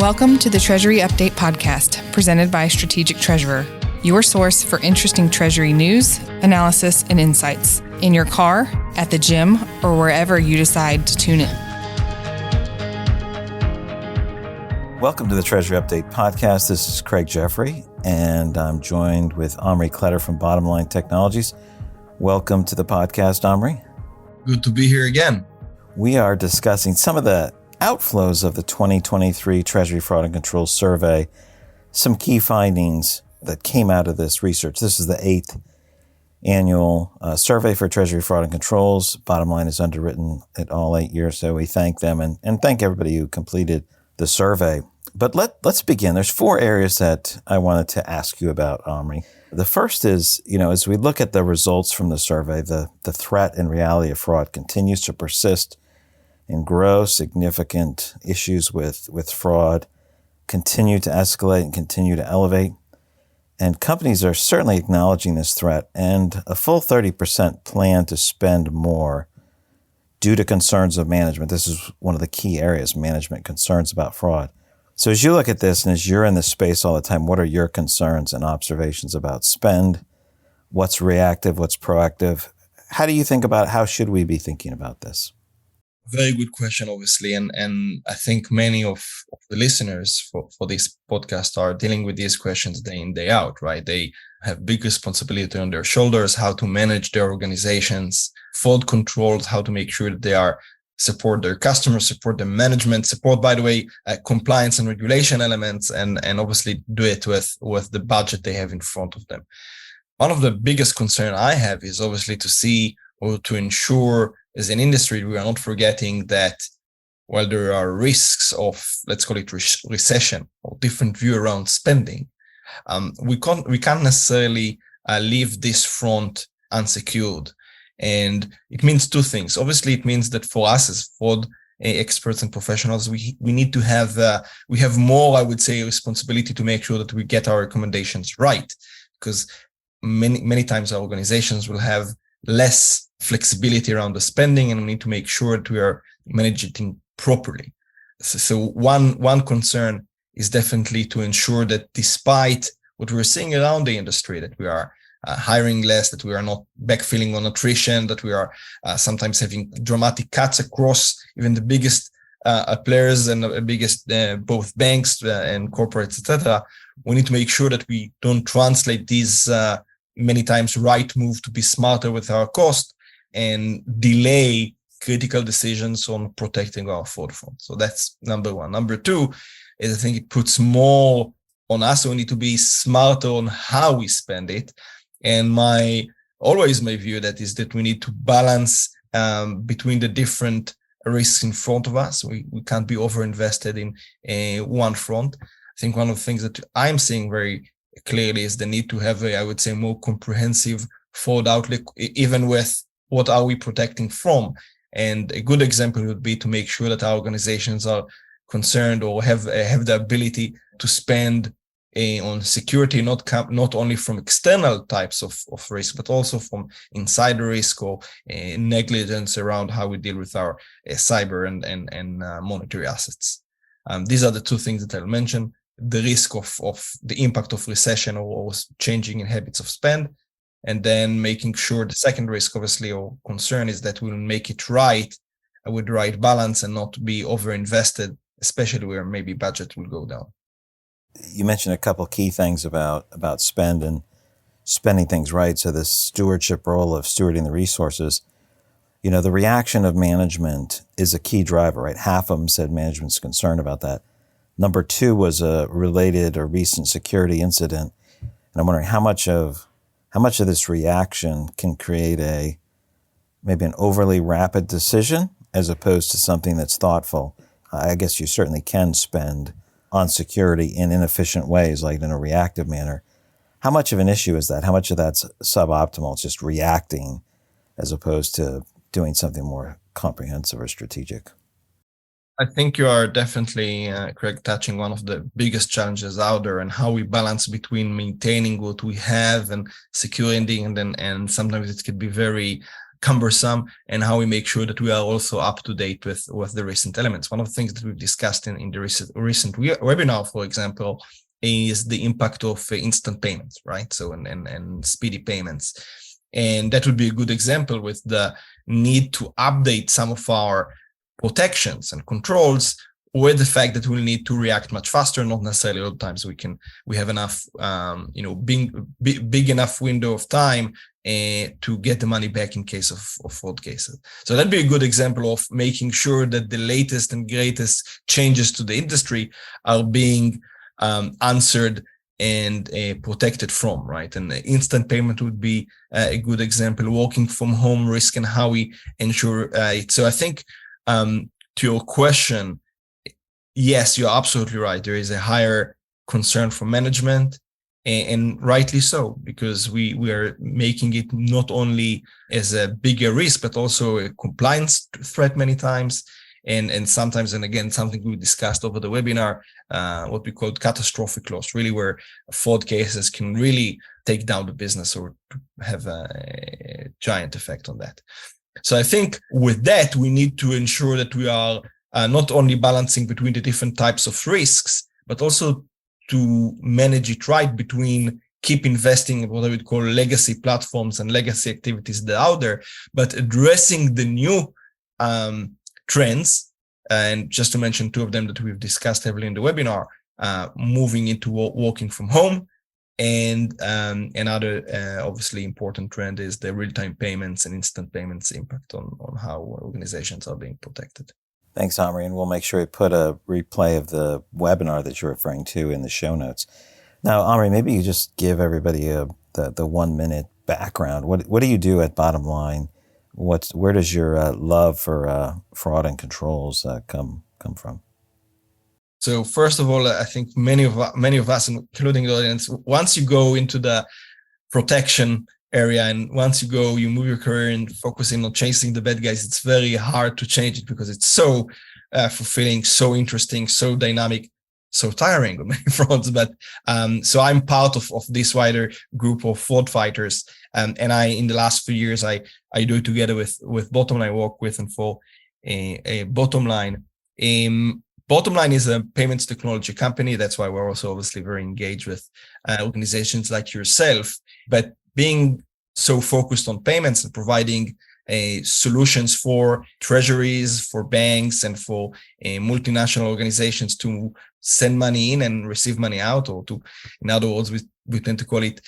Welcome to the Treasury Update podcast, presented by Strategic Treasurer, your source for interesting Treasury news, analysis, and insights in your car, at the gym, or wherever you decide to tune in. Welcome to the Treasury Update podcast. This is Craig Jeffery, and I'm joined with Omri Kletter from Bottomline Technologies. Welcome to the podcast, Omri. Good to be here again. We are discussing some of the outflows of the 2023 Treasury Fraud and Controls Survey, some key findings that came out of this research. This is the 8th annual survey for Treasury Fraud and Controls. Bottomline has underwritten it all 8 years, so we thank them and thank everybody who completed the survey. But let's begin. There's 4 areas that I wanted to ask you about, Omri. The first is, as we look at the results from the survey, the threat and reality of fraud continues to persist and grow. Significant issues with fraud continue to escalate and continue to elevate. And companies are certainly acknowledging this threat, and a full 30% plan to spend more due to concerns of management. This is one of the key areas, management concerns about fraud. So as you look at this and as you're in this space all the time, what are your concerns and observations about spend? What's reactive? What's proactive? How do you think about it? How should we be thinking about this? Very good question, obviously. And I think many of the listeners for this podcast are dealing with these questions day in, day out, right? They have big responsibility on their shoulders, how to manage their organizations, fraud controls, how to make sure that they are support their customers, support their management, support, by the way, compliance and regulation elements, and obviously do it with the budget they have in front of them. One of the biggest concern I have is obviously to see or to ensure as an industry, we are not forgetting that while there are risks of, let's call it recession or different view around spending, we can't necessarily leave this front unsecured. And it means 2 things. Obviously, it means that for us as fraud experts and professionals, we need to have, we have more, I would say, responsibility to make sure that we get our recommendations right. Because many times our organizations will have less flexibility around the spending, and we need to make sure that we are managing properly. So one concern is definitely to ensure that despite what we're seeing around the industry, that we are hiring less, that we are not backfilling on attrition, that we are sometimes having dramatic cuts across even the biggest players and the biggest both banks and corporates, etc. We need to make sure that we don't translate these many times right move to be smarter with our cost and delay critical decisions on protecting our fraud front. So that's number 1. Number 2 is I think it puts more on us. So we need to be smarter on how we spend it. And my view that is that we need to balance between the different risks in front of us. We can't be overinvested in one front. I think one of the things that I'm seeing very clearly is the need to have I would say, more comprehensive fraud outlook, even with what are we protecting from. And a good example would be to make sure that our organizations are concerned or have the ability to spend on security, not only from external types of risk, but also from insider risk or negligence around how we deal with our cyber and monetary assets. These are the 2 things that I'll mention. The risk of the impact of recession or changing in habits of spend, and then making sure the second risk, obviously, or concern is that we'll make it right with the right balance and not be overinvested, especially where maybe budget will go down. You mentioned a couple key things about spend and spending things right. So the stewardship role of stewarding the resources, the reaction of management is a key driver, right? Half of them said management's concerned about that. Number 2 was a recent security incident. And I'm wondering how much of this reaction can create maybe an overly rapid decision as opposed to something that's thoughtful. I guess you certainly can spend on security in inefficient ways, like in a reactive manner. How much of an issue is that? How much of that's suboptimal? It's just reacting as opposed to doing something more comprehensive or strategic. I think you are definitely, Craig, touching one of the biggest challenges out there, and how we balance between maintaining what we have and securing, and sometimes it can be very cumbersome, and how we make sure that we are also up to date with the recent elements. One of the things that we've discussed in the recent webinar, for example, is the impact of instant payments, right? So and speedy payments. And that would be a good example with the need to update some of our protections and controls, with the fact that we'll need to react much faster. Not necessarily all the times we have enough, big enough window of time to get the money back in case of fraud cases. So that'd be a good example of making sure that the latest and greatest changes to the industry are being answered and protected from, right? And the instant payment would be a good example. Working from home risk and how we ensure it. So I think to your question, yes, you're absolutely right. There is a higher concern for management, and rightly so, because we are making it not only as a bigger risk, but also a compliance threat many times. And sometimes, and again, something we discussed over the webinar, what we call catastrophic loss, really where fraud cases can really take down the business or have a giant effect on that. So I think with that, we need to ensure that we are not only balancing between the different types of risks, but also to manage it right between keep investing in what I would call legacy platforms and legacy activities that are out there, but addressing the new trends. And just to mention two of them that we've discussed heavily in the webinar, moving into working from home. And another obviously important trend is the real-time payments and instant payments impact on how organizations are being protected. Thanks, Omri, and we'll make sure we put a replay of the webinar that you're referring to in the show notes. Now, Omri, maybe you just give everybody the 1 minute background. What do you do at Bottomline? Where does your love for fraud and controls come from? So first of all, I think many of us, including the audience, once you go into the protection area and once you move your career and focusing on chasing the bad guys, it's very hard to change it because it's so fulfilling, so interesting, so dynamic, so tiring with many frauds. But so I'm part of this wider group of fraud fighters. And I, in the last few years, I do it together with Bottomline, work with and for a Bottomline. Bottomline is a payments technology company. That's why we're also obviously very engaged with organizations like yourself. But being so focused on payments and providing solutions for treasuries, for banks, and for multinational organizations to send money in and receive money out, or to, in other words, we tend to call it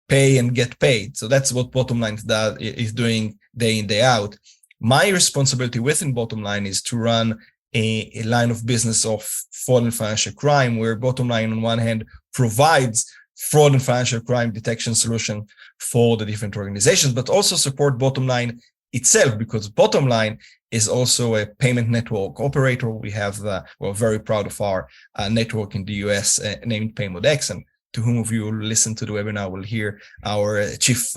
pay and get paid. So that's what Bottomline is doing day in, day out. My responsibility within Bottomline is to run a line of business of fraud and financial crime, where Bottomline on one hand provides fraud and financial crime detection solution for the different organizations, but also support Bottomline itself, because Bottomline is also a payment network operator. We're very proud of our network in the US named PayModX, and to whom of you will listen to the webinar will hear our chief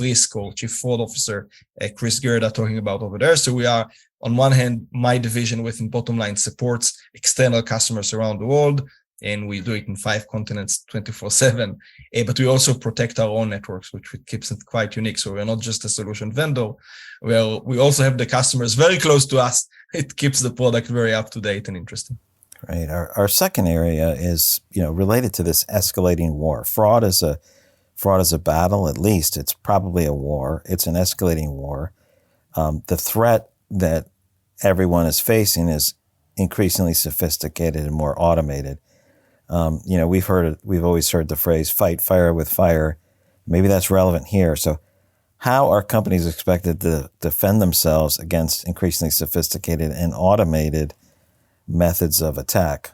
risk or chief fraud officer, Chris Gerda, talking about over there. So we are, on one hand, my division within Bottomline supports external customers around the world, and we do it in 5 continents 24/7. But we also protect our own networks, which keeps it quite unique. So we're not just a solution vendor. Well, we also have the customers very close to us. It keeps the product very up to date and interesting. Right. Our second area is, related to this escalating war. Fraud is a battle. At least it's probably a war. It's an escalating war. The threat that everyone is facing is increasingly sophisticated and more automated. We've always heard the phrase "fight fire with fire." Maybe that's relevant here. So, how are companies expected to defend themselves against increasingly sophisticated and automated methods of attack?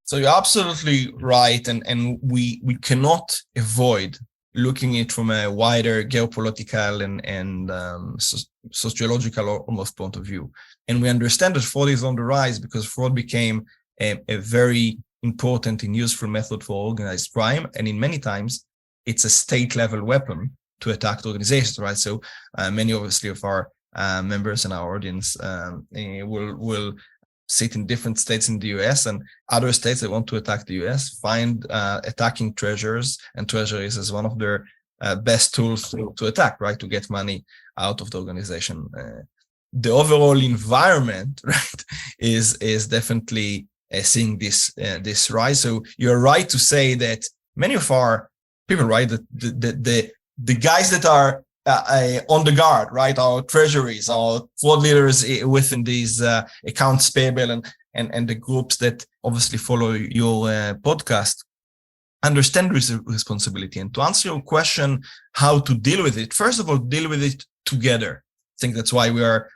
So you're absolutely right, and we cannot avoid looking at it from a wider geopolitical and sociological almost point of view. And we understand that fraud is on the rise because fraud became a very important and useful method for organized crime, and in many times it's a state-level weapon to attack the organizations, right? So many obviously of our members and our audience will sit in different states in the US, and other states that want to attack the US find attacking treasurers and treasuries as one of their best tools to attack, right? To get money out of the organization. The overall environment, right, is definitely seeing this rise. So you're right to say that many of our people, right, the guys that are on the guard, right, our treasuries, our fraud leaders within these accounts payable and the groups that obviously follow your podcast, understand responsibility. And to answer your question, how to deal with it, first of all, deal with it together. I think that's why we are,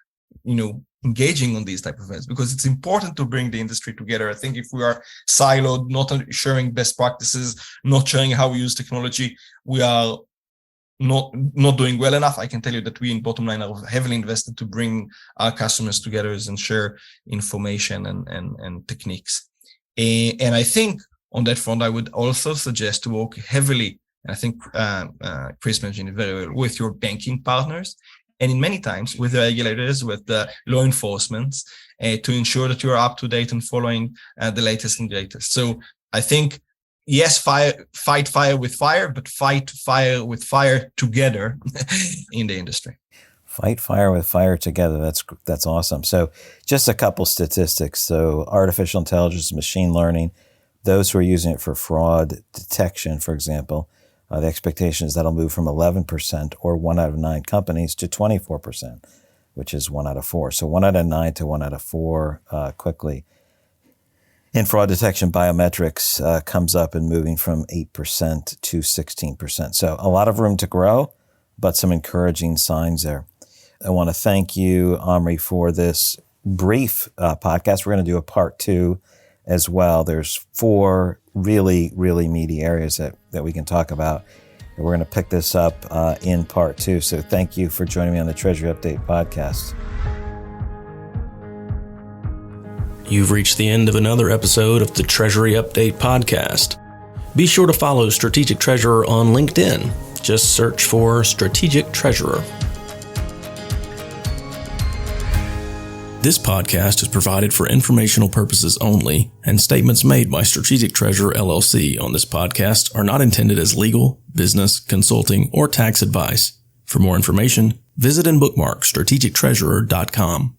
engaging on these type of events, because it's important to bring the industry together. I think if we are siloed, not sharing best practices, not sharing how we use technology, we are not doing well enough. I can tell you that we in Bottomline are heavily invested to bring our customers together and share information and techniques. And I think on that front, I would also suggest to work heavily, and I think Chris mentioned it very well, with your banking partners, and in many times with the regulators, with the law enforcement, to ensure that you are up to date and following the latest and greatest. So I think, yes, fight fire with fire, but fight fire with fire together in the industry. Fight fire with fire together. That's awesome. So just a couple statistics. So artificial intelligence, machine learning, those who are using it for fraud detection, for example, the expectation is that'll move from 11% or 1 out of 9 companies to 24%, which is 1 out of 4. So 1 out of 9 to 1 out of 4 quickly. In fraud detection, biometrics comes up and moving from 8% to 16%. So a lot of room to grow, but some encouraging signs there. I want to thank you, Omri, for this brief podcast. We're going to do a part 2 as well. There's 4 really, really meaty areas that we can talk about. And we're going to pick this up in part 2. So thank you for joining me on the Treasury Update podcast. You've reached the end of another episode of the Treasury Update podcast. Be sure to follow Strategic Treasurer on LinkedIn. Just search for Strategic Treasurer. This podcast is provided for informational purposes only, and statements made by Strategic Treasurer LLC on this podcast are not intended as legal, business, consulting, or tax advice. For more information, visit and bookmark strategictreasurer.com.